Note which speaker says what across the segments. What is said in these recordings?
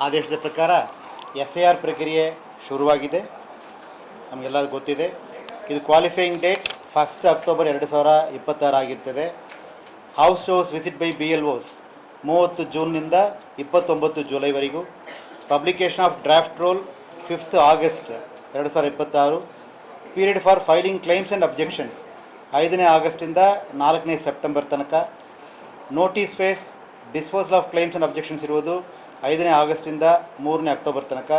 Speaker 1: ಆದೇಶದ ಪ್ರಕಾರ SIR ಪ್ರಕ್ರಿಯೆ ಶುರುವಾಗಿದೆ. ನಮಗೆಲ್ಲ ಗೊತ್ತಿದೆ. ಇದು ಕ್ವಾಲಿಫೈಯಿಂಗ್ ಡೇಟ್ 1 ಅಕ್ಟೋಬರ್ 2026 ಆಗಿರ್ತದೆ. House to house visit by BLOs 30 ಜೂನ್ನಿಂದ 29 ಜುಲೈವರೆಗೂ. Publication of draft roll 5 August 2026. Period for filing claims and objections 5 ಆಗಸ್ಟಿಂದ 4 ಸೆಪ್ಟೆಂಬರ್ ತನಕ. Notice phase disposal of claims and objections ಇರುವುದು 5 ಆಗಸ್ಟಿಂದ 3 ಅಕ್ಟೋಬರ್ ತನಕ.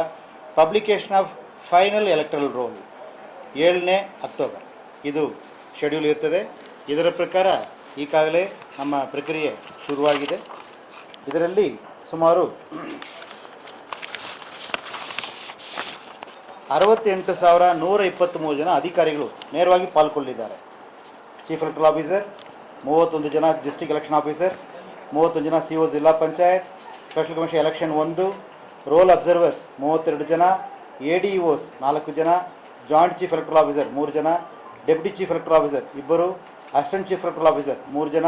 Speaker 1: Publication of final electoral roll 7 October. ಇದು schedule ಇರ್ತದೆ. ಇದರ ಪ್ರಕಾರ ಈಗಾಗಲೇ ನಮ್ಮ ಪ್ರಕ್ರಿಯೆ ಶುರುವಾಗಿದೆ. ಇದರಲ್ಲಿ ಸುಮಾರು 68,123 ಜನ ಅಧಿಕಾರಿಗಳು ನೇರವಾಗಿ ಪಾಲ್ಗೊಳ್ಳಿದ್ದಾರೆ. ಚೀಫ್ ಎಲೆಕ್ಟ್ರಲ್ ಆಫೀಸರ್ 31 ಜನ, ಡಿಸ್ಟ್ರಿಕ್ಟ್ ಎಲೆಕ್ಷನ್ ಆಫೀಸರ್ಸ್ 31 ಜನ, CO Zilla Panchayat, special commission election 1, roll observers 32 ಜನ, ADOs 4 ಜನ, ಜಾಯಿಂಟ್ ಚೀಫ್ ಎಲೆಕ್ಟ್ರಲ್ ಆಫೀಸರ್ 3 ಜನ, deputy chief electoral officer 2, assistant chief electoral officer 3 ಜನ,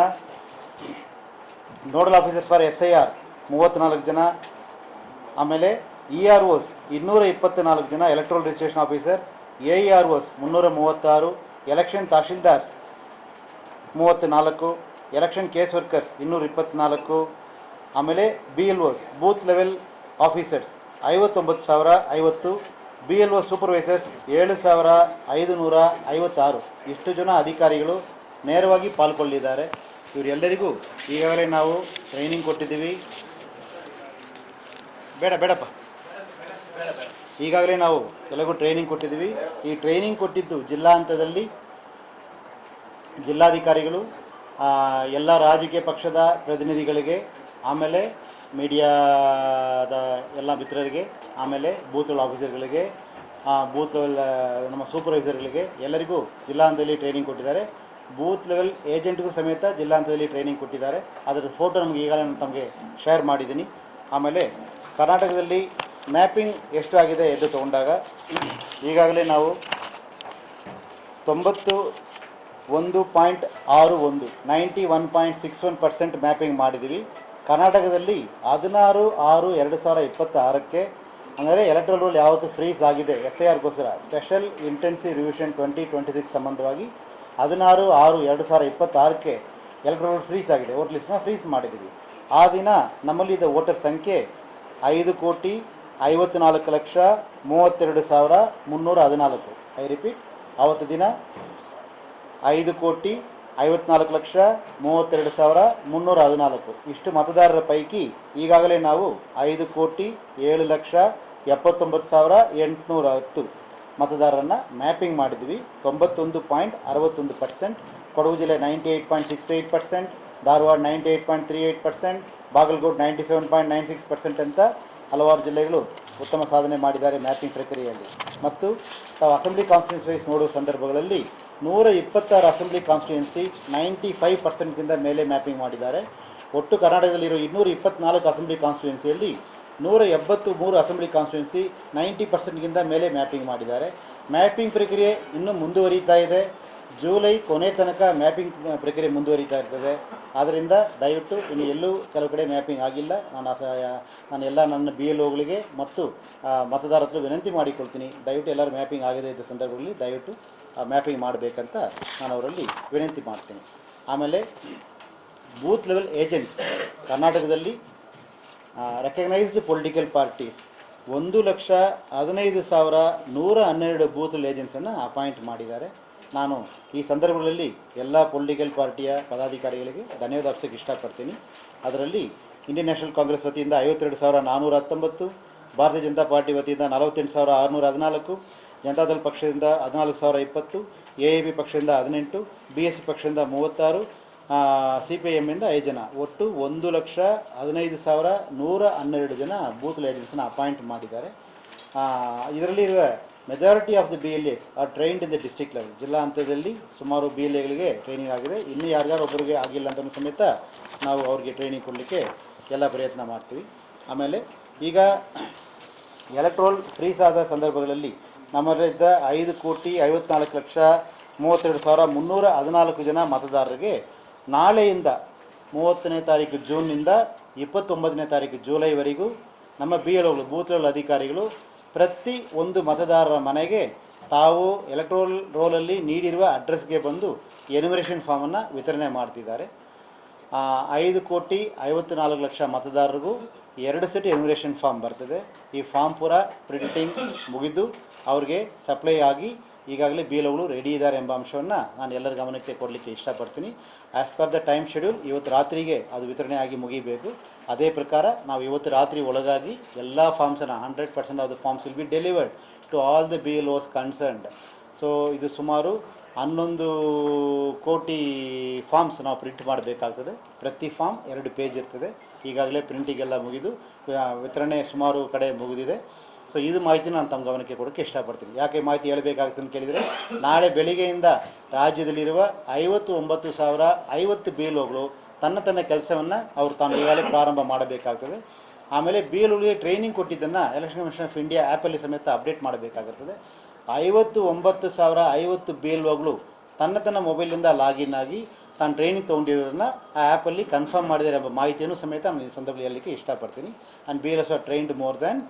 Speaker 1: ನೋಡಲ್ ಆಫೀಸರ್ ಫಾರ್ SIR 34 ಜನ, ಆಮೇಲೆ EROs 224 ಜನ, electoral registration officer, AEROs 336, election tahsildars 34, election case workers 224, ಆಮೇಲೆ BLOs booth level officers 59,050, BLO supervisors 7,556. ಇಷ್ಟು ಜನ ಅಧಿಕಾರಿಗಳು ನೇರವಾಗಿ ಪಾಲ್ಗೊಳ್ಳಿದ್ದಾರೆ. ಇವರೆಲ್ಲರಿಗೂ ಈಗಾಗಲೇ ನಾವು ಟ್ರೈನಿಂಗ್ ಕೊಟ್ಟಿದ್ದೀವಿ. ಬೇಡಪ್ಪ, ಈಗಾಗಲೇ ನಾವು ಎಲ್ಲರಿಗೂ ಟ್ರೈನಿಂಗ್ ಕೊಟ್ಟಿದ್ದೀವಿ. ಈ ಟ್ರೈನಿಂಗ್ ಕೊಟ್ಟಿದ್ದು ಜಿಲ್ಲಾ ಹಂತದಲ್ಲಿ ಜಿಲ್ಲಾಧಿಕಾರಿಗಳು, ಎಲ್ಲ ರಾಜಕೀಯ ಪಕ್ಷದ ಪ್ರತಿನಿಧಿಗಳಿಗೆ, ಆಮೇಲೆ ಮೀಡಿಯಾದ ಎಲ್ಲ ಮಿತ್ರರಿಗೆ, ಆಮೇಲೆ ಬೂತ್ ಲೆವೆಲ್ ಆಫೀಸರ್ಗಳಿಗೆ, ಬೂತ್ ಲೆವೆಲ್ ನಮ್ಮ ಸೂಪರ್ವೈಸರ್ಗಳಿಗೆ ಎಲ್ಲರಿಗೂ ಜಿಲ್ಲಾ ಹಂತದಲ್ಲಿ ಟ್ರೈನಿಂಗ್ ಕೊಟ್ಟಿದ್ದಾರೆ. ಬೂತ್ ಲೆವೆಲ್ ಏಜೆಂಟ್ಗೂ ಸಮೇತ ಜಿಲ್ಲಾ ಹಂತದಲ್ಲಿ ಟ್ರೈನಿಂಗ್ ಕೊಟ್ಟಿದ್ದಾರೆ. ಅದರ ಫೋಟೋ ನಮಗೆ ಈಗಾಗಲೇ ನಾನು ತಮಗೆ ಶೇರ್ ಮಾಡಿದ್ದೀನಿ. ಆಮೇಲೆ ಕರ್ನಾಟಕದಲ್ಲಿ ಮ್ಯಾಪಿಂಗ್ ಎಷ್ಟು ಆಗಿದೆ ಎಂದು ತಗೊಂಡಾಗ ಈಗಾಗಲೇ ನಾವು 91.61 91.61% ಮ್ಯಾಪಿಂಗ್ ಮಾಡಿದ್ದೀವಿ. ಕರ್ನಾಟಕದಲ್ಲಿ 16/6/2026 ಅಂದರೆ ಎಲೆಕ್ಟ್ರಲ್ ರೋಲ್ ಯಾವತ್ತು ಫ್ರೀಸ್ ಆಗಿದೆ SIRಗೋಸ್ಕರ ಸ್ಪೆಷಲ್ ಇಂಟೆನ್ಸಿವ್ ರಿವಿಷನ್ 2026 ಸಂಬಂಧವಾಗಿ 16/6/2026 ಎಲೆಕ್ಟ್ರಲ್ ರೋಲ್ ಫ್ರೀಸ್ ಆಗಿದೆ. ವೋಟ್ ಲಿಸ್ಟ್ನ ಫ್ರೀಸ್ ಮಾಡಿದ್ದೀವಿ. ಆ ದಿನ ನಮ್ಮಲ್ಲಿದ್ದ ವೋಟರ್ ಸಂಖ್ಯೆ 5,54,32,314. ಐ ರಿಪೀಟ್, ಆವತ್ತು ದಿನ 5,54,32,314. ಇಷ್ಟು ಮತದಾರರ ಪೈಕಿ ಈಗಾಗಲೇ ನಾವು 5,07,79,810 ಮತದಾರರನ್ನು ಮ್ಯಾಪಿಂಗ್ ಮಾಡಿದ್ವಿ. 91.61%. ಕೊಡಗು ಜಿಲ್ಲೆ 98.68%, ಧಾರವಾಡ 98.38%, ಬಾಗಲಕೋಟೆ 97.96% ಅಂತ ಹಲವಾರು ಜಿಲ್ಲೆಗಳು ಉತ್ತಮ ಸಾಧನೆ ಮಾಡಿದ್ದಾರೆ ಮ್ಯಾಪಿಂಗ್ ಪ್ರಕ್ರಿಯೆಯಲ್ಲಿ. ಮತ್ತು ತಾವು ಅಸೆಂಬ್ಲಿ ಕಾನ್ಸ್ಟಿಟ್ಯೂನ್ಸಿ ವೈಸ್ ನೋಡುವ ಸಂದರ್ಭಗಳಲ್ಲಿ 126 ಅಸೆಂಬ್ಲಿ ಕಾನ್ಸ್ಟಿಟ್ಯೂನ್ಸಿ 95%ಗಿಂತ ಮೇಲೆ ಮ್ಯಾಪಿಂಗ್ ಮಾಡಿದ್ದಾರೆ. ಒಟ್ಟು ಕರ್ನಾಟಕದಲ್ಲಿರೋ 224 ಅಸೆಂಬ್ಲಿ ಕಾನ್ಸ್ಟಿಟ್ಯೂನ್ಸಿಯಲ್ಲಿ 173 ಅಸೆಂಬ್ಲಿ ಕಾನ್ಸ್ಟಿಟ್ಯೂನ್ಸಿ 90%ಗಿಂತ ಮೇಲೆ ಮ್ಯಾಪಿಂಗ್ ಮಾಡಿದ್ದಾರೆ. ಮ್ಯಾಪಿಂಗ್ ಪ್ರಕ್ರಿಯೆ ಇನ್ನೂ ಮುಂದುವರಿತಾ ಇದೆ. ಜುಲೈ ಕೊನೆ ತನಕ ಮ್ಯಾಪಿಂಗ್ ಪ್ರಕ್ರಿಯೆ ಮುಂದುವರಿತಾ ಇರ್ತದೆ. ಆದ್ದರಿಂದ ದಯವಿಟ್ಟು ಇನ್ನು ಎಲ್ಲೂ ಕೆಲವು ಕಡೆ ಮ್ಯಾಪಿಂಗ್ ಆಗಿಲ್ಲ. ನಾನು ಎಲ್ಲ ನನ್ನ BLOಗಳಿಗೆ ಮತ್ತು ಮತದಾರರ ಹತ್ರ ವಿನಂತಿ ಮಾಡಿಕೊಳ್ತೀನಿ, ದಯವಿಟ್ಟು ಎಲ್ಲರೂ ಮ್ಯಾಪಿಂಗ್ ಆಗದೇ ಇದ್ದ ಸಂದರ್ಭದಲ್ಲಿ ದಯವಿಟ್ಟು ಮ್ಯಾಪಿಂಗ್ ಮಾಡಬೇಕಂತ ನಾನು ಅವರಲ್ಲಿ ವಿನಂತಿ ಮಾಡ್ತೀನಿ. ಆಮೇಲೆ ಬೂತ್ ಲೆವೆಲ್ ಏಜೆಂಟ್ಸ್ ಕರ್ನಾಟಕದಲ್ಲಿ recognised political parties 1,15,112 booth level ಏಜೆಂಟ್ಸನ್ನು ಅಪಾಯಿಂಟ್ ಮಾಡಿದ್ದಾರೆ. ನಾನು ಈ ಸಂದರ್ಭಗಳಲ್ಲಿ ಎಲ್ಲ ಪೊಲಿಟಿಕಲ್ ಪಾರ್ಟಿಯ ಪದಾಧಿಕಾರಿಗಳಿಗೆ ಧನ್ಯವಾದ ಅರ್ಪಿಸೋಕ್ಕೆ ಇಷ್ಟಪಡ್ತೀನಿ. ಅದರಲ್ಲಿ ಇಂಡಿಯನ್ ನ್ಯಾಷನಲ್ ಕಾಂಗ್ರೆಸ್ ವತಿಯಿಂದ 52,419, ಭಾರತೀಯ ಜನತಾ ಪಾರ್ಟಿ ವತಿಯಿಂದ 48,614, ಜನತಾದಳ ಪಕ್ಷದಿಂದ 14,020, AAP ಪಕ್ಷದಿಂದ 18, BSP ಪಕ್ಷದಿಂದ 36, CPIMಯಿಂದ 5 ಜನ, ಒಟ್ಟು 1,15,112 ಜನ ಬೂತ್ ಏಜೆಂಟ್ಸನ್ನು ಅಪಾಯಿಂಟ್ ಮಾಡಿದ್ದಾರೆ. ಇದರಲ್ಲಿರುವ majority of the BLAs are trained in the district level. ಜಿಲ್ಲಾ ಹಂತದಲ್ಲಿ ಸುಮಾರು BLAಗಳಿಗೆ ಟ್ರೈನಿಂಗ್ ಆಗಿದೆ. ಇನ್ನೂ ಯಾರಿಗಾರೊಬ್ಬರಿಗೆ ಆಗಿಲ್ಲ ಅಂತ ಸಮೇತ ನಾವು ಅವ್ರಿಗೆ ಟ್ರೈನಿಂಗ್ ಕೊಡಲಿಕ್ಕೆ ಎಲ್ಲ ಪ್ರಯತ್ನ ಮಾಡ್ತೀವಿ. ಆಮೇಲೆ ಈಗ ಎಲೆಕ್ಟ್ರೋಲ್ ಫ್ರೀಸ್ ಆದ ಸಂದರ್ಭಗಳಲ್ಲಿ ನಮ್ಮಲ್ಲಿದ್ದ 5,54,32,314 ಜನ ಮತದಾರರಿಗೆ ನಾಳೆಯಿಂದ 30ನೇ ತಾರೀಕು ಜೂನ್ನಿಂದ 29ನೇ ತಾರೀಕು ಜುಲೈವರೆಗೂ ನಮ್ಮ BLOಗಳು ಬೂತ್ ಲೆವೆಲ್ ಅಧಿಕಾರಿಗಳು ಪ್ರತಿ ಒಂದು ಮತದಾರರ ಮನೆಗೆ ತಾವು ಎಲೆಕ್ಟ್ರೋಲ್ ರೋಲಲ್ಲಿ ನೀಡಿರುವ ಅಡ್ರೆಸ್ಗೆ ಬಂದು ಎನ್ಯುಮರೇಷನ್ ಫಾರ್ಮನ್ನು ವಿತರಣೆ ಮಾಡ್ತಿದ್ದಾರೆ. 5,54,00,000 ಮತದಾರರಿಗೂ 2 ಸೆಟ್ ಎನ್ಯುಮರೇಷನ್ ಫಾರ್ಮ್ ಬರ್ತದೆ. ಈ ಫಾರ್ಮ್ ಪೂರ ಪ್ರಿಂಟಿಂಗ್ ಮುಗಿದು ಅವ್ರಿಗೆ ಸಪ್ಲೈ ಆಗಿ ಈಗಾಗಲೇ BLOಗಳು ರೆಡಿ ಇದ್ದಾರೆ ಎಂಬ ಅಂಶವನ್ನು ನಾನು ಎಲ್ಲರ ಗಮನಕ್ಕೆ ಕೊಡಲಿಕ್ಕೆ ಇಷ್ಟಪಡ್ತೀನಿ. As per the time schedule ಇವತ್ತು ರಾತ್ರಿಗೆ ಅದು ವಿತರಣೆ ಆಗಿ ಮುಗಿಬೇಕು. ಅದೇ ಪ್ರಕಾರ ನಾವು ಇವತ್ತು ರಾತ್ರಿ ಒಳಗಾಗಿ ಎಲ್ಲ ಫಾರ್ಮ್ಸನ್ನು 100% of the forms will be delivered to all the BLOs concerned. So ಇದು ಸುಮಾರು 11 ಕೋಟಿ ಫಾರ್ಮ್ಸ್ ನಾವು ಪ್ರಿಂಟ್ ಮಾಡಬೇಕಾಗ್ತದೆ. ಪ್ರತಿ ಫಾರ್ಮ್ 2 ಪೇಜ್ ಇರ್ತದೆ. ಈಗಾಗಲೇ ಪ್ರಿಂಟಿಗೆಲ್ಲ ಮುಗಿದು ವಿತರಣೆ ಸುಮಾರು ಕಡೆ ಮುಗಿದಿದೆ. ಸೊ ಇದು ಮಾಹಿತಿನ ನಾನು ತಮ್ಮ ಗಮನಕ್ಕೆ ಕೊಡೋಕ್ಕೆ ಇಷ್ಟಪಡ್ತೀನಿ. ಯಾಕೆ ಮಾಹಿತಿ ಹೇಳಬೇಕಾಗುತ್ತೆ ಅಂತ ಕೇಳಿದರೆ, ನಾಳೆ ಬೆಳಿಗ್ಗೆಯಿಂದ ರಾಜ್ಯದಲ್ಲಿರುವ 59,050 BLOಗಳು ತನ್ನ ಕೆಲಸವನ್ನು ಅವರು ತಾನು ಈಗಾಗಲೇ ಪ್ರಾರಂಭ ಮಾಡಬೇಕಾಗ್ತದೆ. ಆಮೇಲೆ BLOಗಳಿಗೆ ಟ್ರೈನಿಂಗ್ ಕೊಟ್ಟಿದ್ದನ್ನು ಎಲೆಕ್ಷನ್ ಕಮಿಷನ್ ಆಫ್ ಇಂಡಿಯಾ ಆ್ಯಪಲ್ಲಿ ಸಮೇತ ಅಪ್ಡೇಟ್ ಮಾಡಬೇಕಾಗಿರ್ತದೆ. 59,050 BLOಗಳು ತನ್ನ ಮೊಬೈಲಿಂದ ಲಾಗಿನ್ ಆಗಿ ತಾನು ಟ್ರೈನಿಂಗ್ ತೊಗೊಂಡಿರೋದನ್ನು ಆ ಆ್ಯಪಲ್ಲಿ ಕನ್ಫರ್ಮ್ ಮಾಡಿದ್ದಾರೆ ಎಂಬ ಮಾಹಿತಿಯನ್ನು ಸಮೇತ ನಾನು ಈ ಸಂದರ್ಭದಲ್ಲಿ ಹೇಳಲಿಕ್ಕೆ ಇಷ್ಟಪಡ್ತೀನಿ. And BLOs are trained more than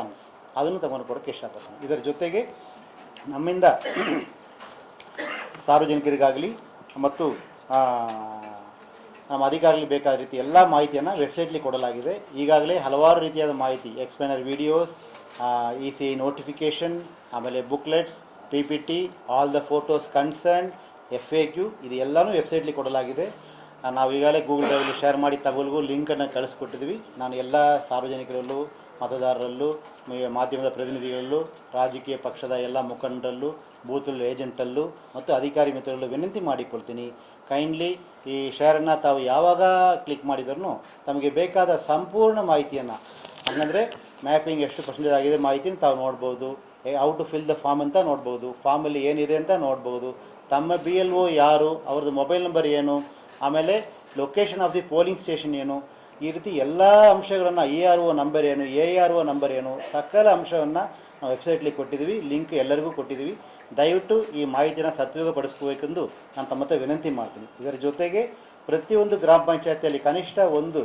Speaker 1: once, ಅದನ್ನು ತಗೊಂಡು ಕೊಡೋಕ್ಕೆ ಇಷ್ಟಪಡ್ತೀನಿ. ಇದರ ಜೊತೆಗೆ ನಮ್ಮಿಂದ ಸಾರ್ವಜನಿಕರಿಗಾಗಲಿ ಮತ್ತು ನಮ್ಮ ಅಧಿಕಾರಿಗಳಿಗೆ ಬೇಕಾದ ರೀತಿ ಎಲ್ಲ ಮಾಹಿತಿಯನ್ನು ವೆಬ್ಸೈಟ್ಲಿ ಕೊಡಲಾಗಿದೆ. ಈಗಾಗಲೇ ಹಲವಾರು ರೀತಿಯಾದ ಮಾಹಿತಿ, ಎಕ್ಸ್ಪ್ಲೇನರ್ ವಿಡಿಯೋಸ್, EC ನೋಟಿಫಿಕೇಷನ್, ಆಮೇಲೆ booklets, PPT, all the photos concern, FAQ ಇದು ಎಲ್ಲನೂ ವೆಬ್ಸೈಟ್ಲಿ ಕೊಡಲಾಗಿದೆ. ನಾವು ಈಗಾಗಲೇ ಗೂಗಲ್ ಡ್ರೈವಲ್ಲಿ ಶೇರ್ ಮಾಡಿ ತಗೊಳ್ಗೂ ಲಿಂಕನ್ನು ಕಳಿಸ್ಕೊಟ್ಟಿದ್ವಿ. ನಾನು ಎಲ್ಲ ಸಾರ್ವಜನಿಕರಲ್ಲೂ, ಮತದಾರರಲ್ಲೂ, ಮಾಧ್ಯಮದ ಪ್ರತಿನಿಧಿಗಳಲ್ಲೂ, ರಾಜಕೀಯ ಪಕ್ಷದ ಎಲ್ಲ ಮುಖಂಡರಲ್ಲೂ, ಬೂತ್ ಏಜೆಂಟಲ್ಲೂ ಮತ್ತು ಅಧಿಕಾರಿ ಮಿತ್ರರಲ್ಲೂ ವಿನಂತಿ ಮಾಡಿಕೊಳ್ತೀನಿ, ಕೈಂಡ್ಲಿ ಈ ಶೇರನ್ನು ತಾವು ಯಾವಾಗ ಕ್ಲಿಕ್ ಮಾಡಿದ್ರೂ ತಮಗೆ ಬೇಕಾದ ಸಂಪೂರ್ಣ ಮಾಹಿತಿಯನ್ನು, ಹಾಗಂದರೆ ಮ್ಯಾಪಿಂಗ್ ಎಷ್ಟು ಪರ್ಸೆಂಟೇಜ್ ಆಗಿದೆ ಮಾಹಿತಿನ ತಾವು ನೋಡ್ಬೋದು, how to fill the form ಅಂತ ನೋಡ್ಬೋದು, ಫಾರ್ಮಲ್ಲಿ ಏನಿದೆ ಅಂತ ನೋಡ್ಬೋದು, ತಮ್ಮ BLO ಯಾರು, ಅವ್ರದ್ದು ಮೊಬೈಲ್ ನಂಬರ್ ಏನು, ಆಮೇಲೆ location of the polling station ಏನು, ಈ ರೀತಿ ಎಲ್ಲ ಅಂಶಗಳನ್ನು, ERO ನಂಬರ್ ಏನು, ARO ನಂಬರ್ ಏನು, ಸಕಲ ಅಂಶವನ್ನು ನಾವು ವೆಬ್ಸೈಟ್ಲಿ ಕೊಟ್ಟಿದ್ದೀವಿ. ಲಿಂಕ್ ಎಲ್ಲರಿಗೂ ಕೊಟ್ಟಿದ್ದೀವಿ. ದಯವಿಟ್ಟು ಈ ಮಾಹಿತಿನ ಸದುಪಯೋಗಪಡಿಸ್ಕೋಬೇಕೆಂದು ನಾನು ತಮ್ಮ ಹತ್ರ ವಿನಂತಿ ಮಾಡ್ತೀನಿ. ಇದರ ಜೊತೆಗೆ ಪ್ರತಿಯೊಂದು ಗ್ರಾಮ ಪಂಚಾಯತಿಯಲ್ಲಿ ಕನಿಷ್ಠ ಒಂದು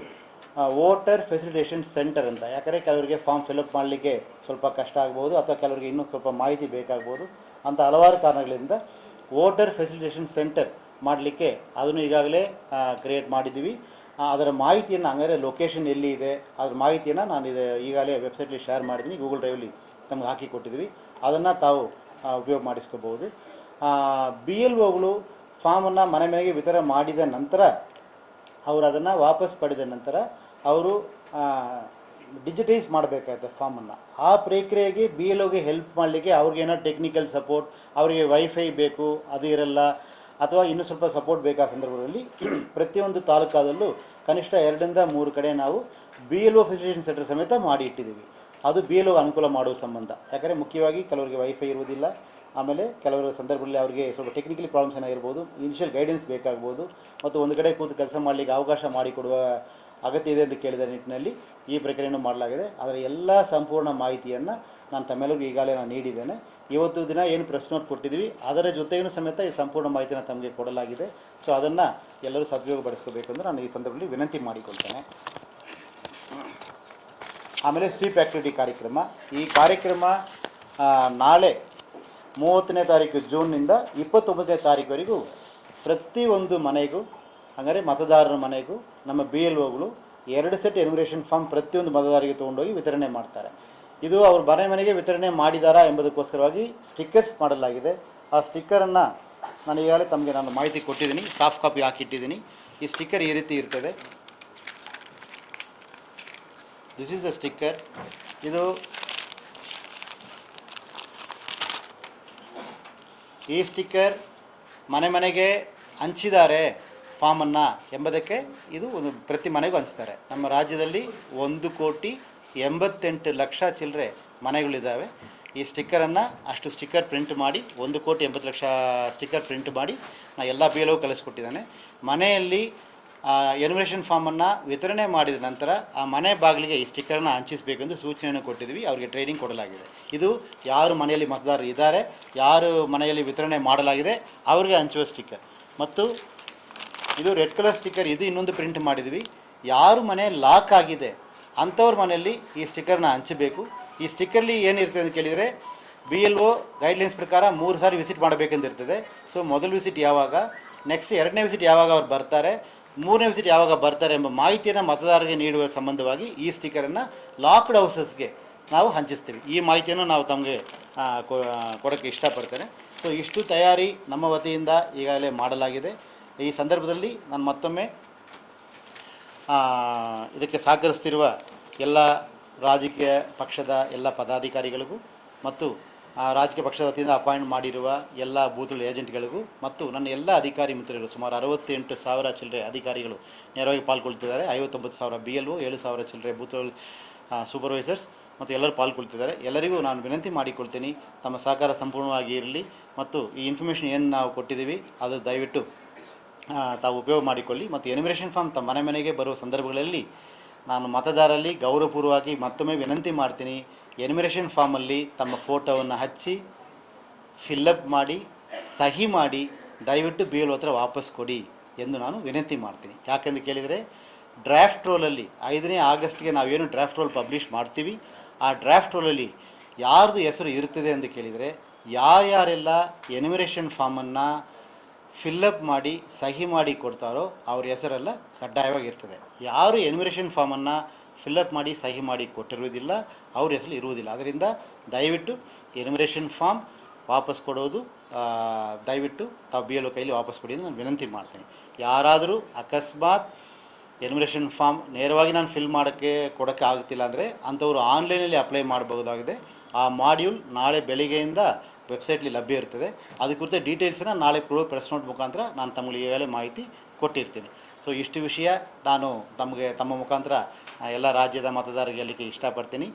Speaker 1: ವೋಟರ್ ಫೆಸಿಲಿಟೇಷನ್ ಸೆಂಟರ್ ಅಂತ, ಯಾಕಂದರೆ ಕೆಲವರಿಗೆ ಫಾರ್ಮ್ ಫಿಲಪ್ ಮಾಡಲಿಕ್ಕೆ ಸ್ವಲ್ಪ ಕಷ್ಟ ಆಗ್ಬೋದು ಅಥವಾ ಕೆಲವರಿಗೆ ಇನ್ನೂ ಸ್ವಲ್ಪ ಮಾಹಿತಿ ಬೇಕಾಗ್ಬೋದು ಅಂತ ಹಲವಾರು ಕಾರಣಗಳಿಂದ ವೋಟರ್ ಫೆಸಿಲಿಟೇಷನ್ ಸೆಂಟರ್ ಮಾಡಲಿಕ್ಕೆ ಅದನ್ನು ಈಗಾಗಲೇ ಕ್ರಿಯೇಟ್ ಮಾಡಿದ್ದೀವಿ. ಅದರ ಮಾಹಿತಿಯನ್ನು, ಹಂಗಾರೆ ಲೊಕೇಶನ್ ಎಲ್ಲಿ ಇದೆ ಅದರ ಮಾಹಿತಿಯನ್ನು ನಾನು ಈಗಾಗಲೇ ವೆಬ್ಸೈಟ್ಲಿ ಶೇರ್ ಮಾಡಿದ್ದೀನಿ, ಗೂಗಲ್ ಡ್ರೈವಲ್ಲಿ ತಮ್ಗೆ ಹಾಕಿ ಕೊಟ್ಟಿದ್ದೀವಿ. ಅದನ್ನು ತಾವು ಉಪಯೋಗ ಮಾಡಿಸ್ಕೋಬೋದು. BLOಗಳು ಫಾರ್ಮನ್ನು ಮನೆಗೆ ವಿತರಣೆ ಮಾಡಿದ ನಂತರ ಅವರು ಅದನ್ನು ವಾಪಸ್ ಪಡೆದ ನಂತರ ಅವರು ಡಿಜಿಟೈಸ್ ಮಾಡಬೇಕಾಗುತ್ತೆ ಫಾರ್ಮನ್ನು. ಆ ಪ್ರಕ್ರಿಯೆಗೆ BLOಗೆ ಹೆಲ್ಪ್ ಮಾಡಲಿಕ್ಕೆ ಅವ್ರಿಗೇನೋ ಟೆಕ್ನಿಕಲ್ ಸಪೋರ್ಟ್, ಅವರಿಗೆ ವೈಫೈ ಬೇಕು ಅದು ಇರಲ್ಲ, ಅಥವಾ ಇನ್ನೂ ಸ್ವಲ್ಪ ಸಪೋರ್ಟ್ ಬೇಕಾದ ಸಂದರ್ಭದಲ್ಲಿ ಪ್ರತಿಯೊಂದು ತಾಲೂಕಾದಲ್ಲೂ ಕನಿಷ್ಠ 2ರಿಂದ 3 ಕಡೆ ನಾವು BLO ಫೆಸಿಲಿಟೇಷನ್ ಸೆಂಟರ್ ಸಮೇತ ಮಾಡಿ ಇಟ್ಟಿದ್ದೀವಿ. ಅದು BLO ಅನುಕೂಲ ಮಾಡುವ ಸಂಬಂಧ. ಯಾಕಂದರೆ ಮುಖ್ಯವಾಗಿ ಕೆಲವರಿಗೆ ವೈಫೈ ಇರುವುದಿಲ್ಲ, ಆಮೇಲೆ ಕೆಲವರ ಸಂದರ್ಭದಲ್ಲಿ ಅವರಿಗೆ ಸ್ವಲ್ಪ ಟೆಕ್ನಿಕಲಿ ಪ್ರಾಬ್ಲಮ್ಸ್ ಏನಾಗಿರ್ಬೋದು, ಇನಿಷಿಯಲ್ ಗೈಡೆನ್ಸ್ ಬೇಕಾಗ್ಬೋದು, ಮತ್ತು ಒಂದು ಕಡೆ ಕೂತು ಕೆಲಸ ಮಾಡಲಿಕ್ಕೆ ಅವಕಾಶ ಮಾಡಿಕೊಡುವ ಅಗತ್ಯ ಇದೆ ಅಂತ ಕೇಳಿದ ನಿಟ್ಟಿನಲ್ಲಿ ಈ ಪ್ರಕ್ರಿಯೆಯನ್ನು ಮಾಡಲಾಗಿದೆ. ಅದರ ಎಲ್ಲ ಸಂಪೂರ್ಣ ಮಾಹಿತಿಯನ್ನು ನಾನು ತಮ್ಮೆಲ್ಲರಿಗೂ ಈಗಾಗಲೇ ನಾನು ನೀಡಿದ್ದೇನೆ. ಇವತ್ತು ದಿನ ಏನು ಪ್ರೆಸ್ ನೋಟ್ ಕೊಟ್ಟಿದ್ವಿ ಅದರ ಜೊತೆಗೂ ಸಮೇತ ಈ ಸಂಪೂರ್ಣ ಮಾಹಿತಿನ ತಮಗೆ ಕೊಡಲಾಗಿದೆ. ಸೊ ಅದನ್ನು ಎಲ್ಲರೂ ಸದುಪಯೋಗಪಡಿಸ್ಕೋಬೇಕು ಎಂದು ನಾನು ಈ ಸಂದರ್ಭದಲ್ಲಿ ವಿನಂತಿ ಮಾಡಿಕೊಳ್ತೇನೆ. ಆಮೇಲೆ ಸ್ವೀಪ್ ಆ್ಯಕ್ಟಿವಿಟಿ ಕಾರ್ಯಕ್ರಮ, ಈ ಕಾರ್ಯಕ್ರಮ ನಾಳೆ 30ನೇ ತಾರೀಕು ಜೂನ್ನಿಂದ 29ನೇ ತಾರೀಕುವರೆಗೂ ಪ್ರತಿಯೊಂದು ಮನೆಗೂ, ಹಾಗಾದರೆ ಮತದಾರರ ಮನೆಗೂ ನಮ್ಮ BLOಗಳು 2 ಸೆಟ್ ಎನ್ಯುಮರೇಷನ್ ಫಾರ್ಮ್ ಪ್ರತಿಯೊಂದು ಮತದಾರರಿಗೆ ತೊಗೊಂಡೋಗಿ ವಿತರಣೆ ಮಾಡ್ತಾರೆ. ಇದು ಅವರು ಮನೆಗೆ ವಿತರಣೆ ಮಾಡಿದಾರಾ ಎಂಬುದಕ್ಕೋಸ್ಕರವಾಗಿ ಸ್ಟಿಕ್ಕರ್ಸ್ ಮಾಡಲಾಗಿದೆ. ಆ ಸ್ಟಿಕ್ಕರನ್ನು ನಾನು ಈಗಾಗಲೇ ತಮಗೆ ನಾನು ಮಾಹಿತಿ ಕೊಟ್ಟಿದ್ದೀನಿ, ಸಾಫ್ಟ್ ಕಾಪಿ ಹಾಕಿಟ್ಟಿದ್ದೀನಿ. ಈ ಸ್ಟಿಕ್ಕರ್ ಈ ರೀತಿ ಇರ್ತದೆ. This is the sticker. ಇದು ಈ ಸ್ಟಿಕ್ಕರ್ ಮನೆಗೆ ಹಂಚಿದ್ದಾರೆ ಫಾರ್ಮನ್ನು ಎಂಬುದಕ್ಕೆ ಇದು ಒಂದು ಪ್ರತಿ ಮನೆಗೂ ಹಂಚ್ತಾರೆ. ನಮ್ಮ ರಾಜ್ಯದಲ್ಲಿ 1,88,00,000 ಚಿಲ್ಲರೆ ಮನೆಗಳಿದ್ದಾವೆ. ಈ ಸ್ಟಿಕ್ಕರನ್ನು ಅಷ್ಟು ಸ್ಟಿಕ್ಕರ್ ಪ್ರಿಂಟ್ ಮಾಡಿ 1,80,00,000 ಸ್ಟಿಕ್ಕರ್ ಪ್ರಿಂಟ್ ಮಾಡಿ ನಾನು ಎಲ್ಲ BLO ಕಳಿಸ್ಕೊಟ್ಟಿದ್ದಾನೆ. ಮನೆಯಲ್ಲಿ ಎನ್ಯುಮರೇಷನ್ ಫಾರ್ಮನ್ನು ವಿತರಣೆ ಮಾಡಿದ ನಂತರ ಆ ಮನೆ ಬಾಗಿಲಿಗೆ ಈ ಸ್ಟಿಕ್ಕರನ್ನು ಹಂಚಿಸಬೇಕೆಂದು ಸೂಚನೆಯನ್ನು ಕೊಟ್ಟಿದ್ವಿ. ಅವರಿಗೆ ಟ್ರೈನಿಂಗ್ ಕೊಡಲಾಗಿದೆ. ಇದು ಯಾರು ಮನೆಯಲ್ಲಿ ಮತದಾರರು ಇದ್ದಾರೆ, ಯಾರು ಮನೆಯಲ್ಲಿ ವಿತರಣೆ ಮಾಡಲಾಗಿದೆ ಅವರಿಗೆ ಹಂಚುವ ಸ್ಟಿಕ್ಕರ್. ಮತ್ತು ಇದು ರೆಡ್ ಕಲರ್ ಸ್ಟಿಕ್ಕರ್, ಇದು ಇನ್ನೊಂದು ಪ್ರಿಂಟ್ ಮಾಡಿದ್ವಿ. ಯಾರು ಮನೆ ಲಾಕ್ ಆಗಿದೆ ಅಂಥವ್ರ ಮನೆಯಲ್ಲಿ ಈ ಸ್ಟಿಕ್ಕರ್ನ ಹಂಚಬೇಕು. ಈ ಸ್ಟಿಕ್ಕರ್ಲಿ ಏನಿರ್ತದೆ ಅಂತ ಕೇಳಿದರೆ BLO ಗೈಡ್ಲೈನ್ಸ್ ಪ್ರಕಾರ 3 ಸಾರಿ ವಿಸಿಟ್ ಮಾಡಬೇಕೆಂದಿರ್ತದೆ. ಸೊ ಮೊದಲ ವಿಸಿಟ್ ಯಾವಾಗ, ನೆಕ್ಸ್ಟ್ 2ನೇ ವಿಸಿಟ್ ಯಾವಾಗ ಅವ್ರು ಬರ್ತಾರೆ, 3ನೇ ವಿಸಿಟ್ ಯಾವಾಗ ಬರ್ತಾರೆ ಎಂಬ ಮಾಹಿತಿಯನ್ನು ಮತದಾರರಿಗೆ ನೀಡುವ ಸಂಬಂಧವಾಗಿ ಈ ಸ್ಟಿಕ್ಕರನ್ನು ಲಾಕ್ಡ್ ಹೌಸಸ್ಗೆ ನಾವು ಹಂಚಿಸ್ತೀವಿ. ಈ ಮಾಹಿತಿಯನ್ನು ನಾವು ತಮಗೆ ಕೊಡೋಕ್ಕೆ ಇಷ್ಟಪಡ್ತೇನೆ. ಸೊ ಇಷ್ಟು ತಯಾರಿ ನಮ್ಮ ವತಿಯಿಂದ ಈಗಾಗಲೇ ಮಾಡಲಾಗಿದೆ. ಈ ಸಂದರ್ಭದಲ್ಲಿ ನಾನು ಮತ್ತೊಮ್ಮೆ ಇದಕ್ಕೆ ಸಹಕರಿಸ್ತಿರುವ ಎಲ್ಲ ರಾಜಕೀಯ ಪಕ್ಷದ ಎಲ್ಲ ಪದಾಧಿಕಾರಿಗಳಿಗೂ ಮತ್ತು ರಾಜಕೀಯ ಪಕ್ಷದ ವತಿಯಿಂದ ಅಪಾಯಿಂಟ್ ಮಾಡಿರುವ ಎಲ್ಲ ಬೂತ್ಗಳ ಏಜೆಂಟ್ಗಳಿಗೂ ಮತ್ತು ನನ್ನ ಎಲ್ಲ ಅಧಿಕಾರಿ ಮಿತ್ರರು ಸುಮಾರು 68,000 ಚಿಲ್ಲರೆ ಅಧಿಕಾರಿಗಳು ನೇರವಾಗಿ ಪಾಲ್ಗೊಳ್ತಿದ್ದಾರೆ. 59,000 BLO, 7,000 ಚಿಲ್ಲರೆ ಬೂತ್ ಸೂಪರ್ವೈಸರ್ಸ್ ಮತ್ತು ಎಲ್ಲರೂ ಪಾಲ್ಗೊಳ್ತಿದ್ದಾರೆ. ಎಲ್ಲರಿಗೂ ನಾನು ವಿನಂತಿ ಮಾಡಿಕೊಳ್ತೀನಿ, ತಮ್ಮ ಸಹಕಾರ ಸಂಪೂರ್ಣವಾಗಿ ಇರಲಿ ಮತ್ತು ಈ ಇನ್ಫಾರ್ಮೇಷನ್ ಏನು ನಾವು ಕೊಟ್ಟಿದ್ದೀವಿ ಅದು ದಯವಿಟ್ಟು ತಾವು ಉಪಯೋಗ ಮಾಡಿಕೊಳ್ಳಿ. ಮತ್ತು ಎನಿಮಿನೇಷನ್ ಫಾರ್ಮ್ ತಮ್ಮ ಮನೆಗೆ ಬರುವ ಸಂದರ್ಭಗಳಲ್ಲಿ ನಾನು ಮತದಾರರಲ್ಲಿ ಗೌರವಪೂರ್ವವಾಗಿ ಮತ್ತೊಮ್ಮೆ ವಿನಂತಿ ಮಾಡ್ತೀನಿ, ಎನಿಮಿನೇಷನ್ ಫಾರ್ಮಲ್ಲಿ ತಮ್ಮ ಫೋಟೋವನ್ನು ಹಚ್ಚಿ ಫಿಲ್ಲಪ್ ಮಾಡಿ ಸಹಿ ಮಾಡಿ ದಯವಿಟ್ಟು BLO ಹತ್ರ ವಾಪಸ್ ಕೊಡಿ ಎಂದು ನಾನು ವಿನಂತಿ ಮಾಡ್ತೀನಿ. ಯಾಕೆಂದು ಕೇಳಿದರೆ ಡ್ರಾಫ್ಟ್ ರೋಲಲ್ಲಿ 5ನೇ ಆಗಸ್ಟ್ಗೆ ನಾವೇನು ಡ್ರಾಫ್ಟ್ ರೋಲ್ ಪಬ್ಲಿಷ್ ಮಾಡ್ತೀವಿ, ಆ ಡ್ರಾಫ್ಟ್ ರೋಲಲ್ಲಿ ಯಾರ್ದು ಹೆಸರು ಇರ್ತದೆ ಎಂದು ಕೇಳಿದರೆ ಯಾರ್ಯಾರೆಲ್ಲ ಎನಿಮಿನೇಷನ್ ಫಾರ್ಮನ್ನು ಫಿಲ್ಲಪ್ ಮಾಡಿ ಸಹಿ ಮಾಡಿ ಕೊಡ್ತಾರೋ ಅವ್ರ ಹೆಸರೆಲ್ಲ ಕಡ್ಡಾಯವಾಗಿರ್ತದೆ. ಯಾರು ಎನಿಮಿನೇಷನ್ ಫಾರ್ಮನ್ನು ಫಿಲ್ಲಪ್ ಮಾಡಿ ಸಹಿ ಮಾಡಿ ಕೊಟ್ಟಿರುವುದಿಲ್ಲ ಅವ್ರ ಹೆಸರು ಇರುವುದಿಲ್ಲ. ಅದರಿಂದ ದಯವಿಟ್ಟು ಎನಿಮಿನೇಷನ್ ಫಾರ್ಮ್ ವಾಪಸ್ ಕೊಡೋದು ದಯವಿಟ್ಟು ತಾವು BLO ಕೈಲಿ ವಾಪಸ್ ಕೊಡಿ ಅಂತ ನಾನು ವಿನಂತಿ ಮಾಡ್ತೀನಿ. ಯಾರಾದರೂ ಅಕಸ್ಮಾತ್ ಎನಿಮಿನೇಷನ್ ಫಾರ್ಮ್ ನೇರವಾಗಿ ನಾನು ಫಿಲ್ ಕೊಡೋಕ್ಕೆ ಆಗುತ್ತಿಲ್ಲ ಅಂದರೆ ಅಂಥವರು ಆನ್ಲೈನಲ್ಲಿ ಅಪ್ಲೈ ಮಾಡಬಹುದಾಗಿದೆ. ಆ ಮಾಡ್ಯೂಲ್ ನಾಳೆ ಬೆಳಿಗ್ಗೆಯಿಂದ ವೆಬ್ಸೈಟ್ಲಿ ಲಭ್ಯ ಇರ್ತದೆ. ಅದಕ್ಕೆ ಕುರಿತ ಡೀಟೇಲ್ಸನ್ನು ನಾಳೆ ಪ್ರೆಸ್ ನೋಟ್ ಮುಖಾಂತರ ನಾನು ತಮಗೆ ಈಗಾಗಲೇ ಮಾಹಿತಿ ಕೊಟ್ಟಿರ್ತೀನಿ. ಸೊ ಇಷ್ಟು ವಿಷಯ ನಾನು ತಮ್ಮ ಮುಖಾಂತರ ಎಲ್ಲ ರಾಜ್ಯದ ಮತದಾರರಿಗೆ ಹೇಳಲಿಕ್ಕೆ ಇಷ್ಟಪಡ್ತೀನಿ.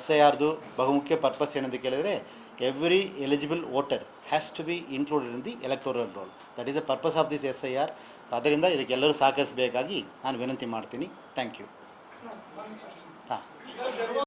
Speaker 1: SIRದು ಬಹುಮುಖ್ಯ ಪರ್ಪಸ್ ಏನಂತ ಕೇಳಿದರೆ every eligible voter has to be included in the electoral roll. That is the purpose of this SIR. ಅದರಿಂದ ಇದಕ್ಕೆಲ್ಲರೂ ಸಹಕರಿಸಬೇಕಾಗಿ ನಾನು ವಿನಂತಿ ಮಾಡ್ತೀನಿ. Thank you. ಹಾಂ.